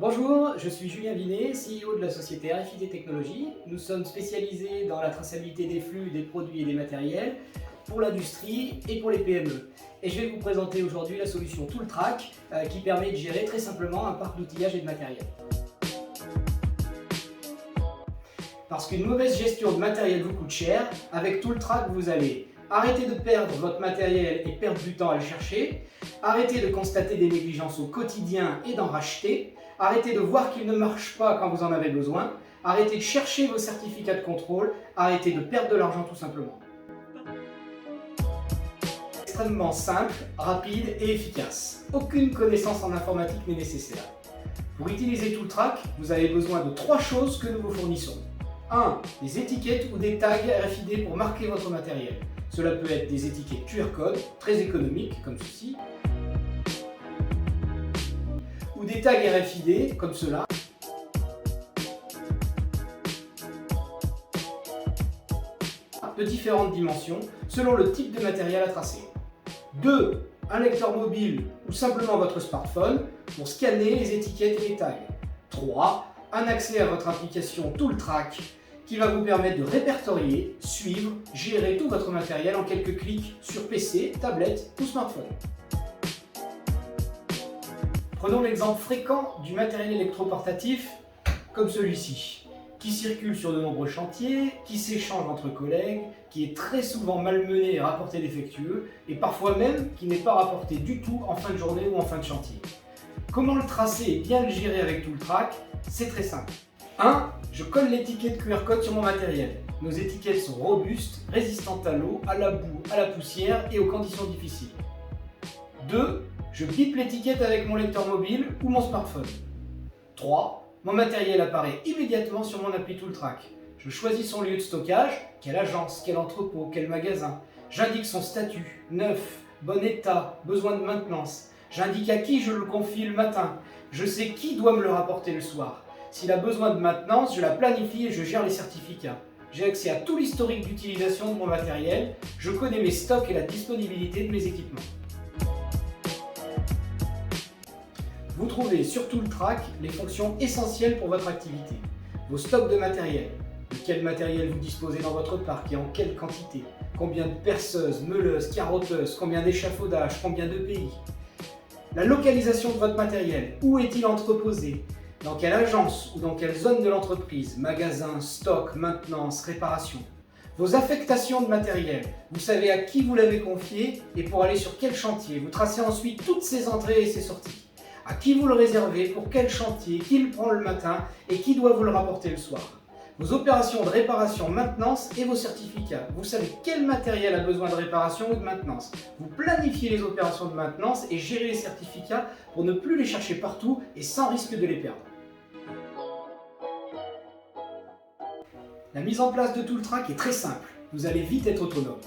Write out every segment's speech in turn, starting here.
Bonjour, je suis Julien Vinet, CEO de la société RFID Technologies. Nous sommes spécialisés dans la traçabilité des flux, des produits et des matériels pour l'industrie et pour les PME. Et je vais vous présenter aujourd'hui la solution Tooltrack qui permet de gérer très simplement un parc d'outillage et de matériel. Parce qu'une mauvaise gestion de matériel vous coûte cher, avec Tooltrack vous allez arrêter de perdre votre matériel et perdre du temps à le chercher, arrêter de constater des négligences au quotidien et d'en racheter, arrêtez de voir qu'il ne marche pas quand vous en avez besoin, arrêtez de chercher vos certificats de contrôle, arrêtez de perdre de l'argent tout simplement. Extrêmement simple, rapide et efficace. Aucune connaissance en informatique n'est nécessaire. Pour utiliser Tooltrack, vous avez besoin de 3 choses que nous vous fournissons. 1. Des étiquettes ou des tags RFID pour marquer votre matériel. Cela peut être des étiquettes QR code, très économiques comme ceci, ou des tags RFID comme cela, de différentes dimensions selon le type de matériel à tracer. 2. Un lecteur mobile ou simplement votre smartphone pour scanner les étiquettes et les tags. 3. Un accès à votre application Tooltrack qui va vous permettre de répertorier, suivre, gérer tout votre matériel en quelques clics sur PC, tablette ou smartphone. Prenons l'exemple fréquent du matériel électroportatif comme celui-ci, qui circule sur de nombreux chantiers, qui s'échange entre collègues, qui est très souvent malmené et rapporté défectueux, et parfois même qui n'est pas rapporté du tout en fin de journée ou en fin de chantier. Comment le tracer et bien le gérer avec Tooltrack? C'est très simple. 1. Je colle l'étiquette QR code sur mon matériel. Nos étiquettes sont robustes, résistantes à l'eau, à la boue, à la poussière et aux conditions difficiles. 2. Je bip l'étiquette avec mon lecteur mobile ou mon smartphone. 3. Mon matériel apparaît immédiatement sur mon appli Tooltrack. Je choisis son lieu de stockage, quelle agence, quel entrepôt, quel magasin. J'indique son statut, neuf, bon état, besoin de maintenance. J'indique à qui je le confie le matin. Je sais qui doit me le rapporter le soir. S'il a besoin de maintenance, je la planifie et je gère les certificats. J'ai accès à tout l'historique d'utilisation de mon matériel. Je connais mes stocks et la disponibilité de mes équipements. Vous trouvez sur Tooltrack les fonctions essentielles pour votre activité. Vos stocks de matériel, de quel matériel vous disposez dans votre parc et en quelle quantité, combien de perceuses, meuleuses, carotteuses, combien d'échafaudages, combien de pays. La localisation de votre matériel, où est-il entreposé, dans quelle agence ou dans quelle zone de l'entreprise, magasin, stock, maintenance, réparation. Vos affectations de matériel, vous savez à qui vous l'avez confié et pour aller sur quel chantier. Vous tracez ensuite toutes ses entrées et ses sorties. À qui vous le réservez, pour quel chantier, qui le prend le matin et qui doit vous le rapporter le soir. Vos opérations de réparation, maintenance et vos certificats. Vous savez quel matériel a besoin de réparation ou de maintenance. Vous planifiez les opérations de maintenance et gérez les certificats pour ne plus les chercher partout et sans risque de les perdre. La mise en place de Tooltrack est très simple. Vous allez vite être autonome.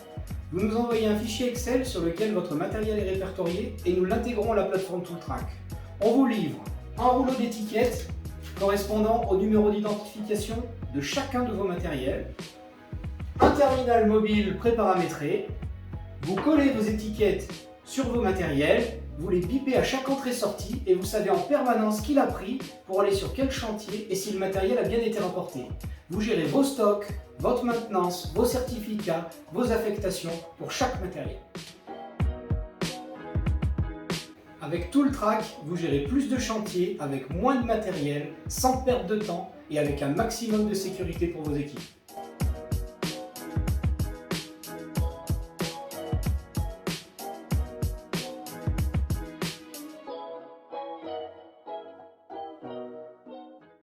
Vous nous envoyez un fichier Excel sur lequel votre matériel est répertorié et nous l'intégrons à la plateforme Tooltrack. On vous livre un rouleau d'étiquettes correspondant au numéro d'identification de chacun de vos matériels, un terminal mobile préparamétré, vous collez vos étiquettes sur vos matériels, vous les bipez à chaque entrée-sortie et vous savez en permanence qui l'a pris pour aller sur quel chantier et si le matériel a bien été rapporté. Vous gérez vos stocks, votre maintenance, vos certificats, vos affectations pour chaque matériel. Avec Tooltrack, vous gérez plus de chantiers avec moins de matériel, sans perte de temps et avec un maximum de sécurité pour vos équipes.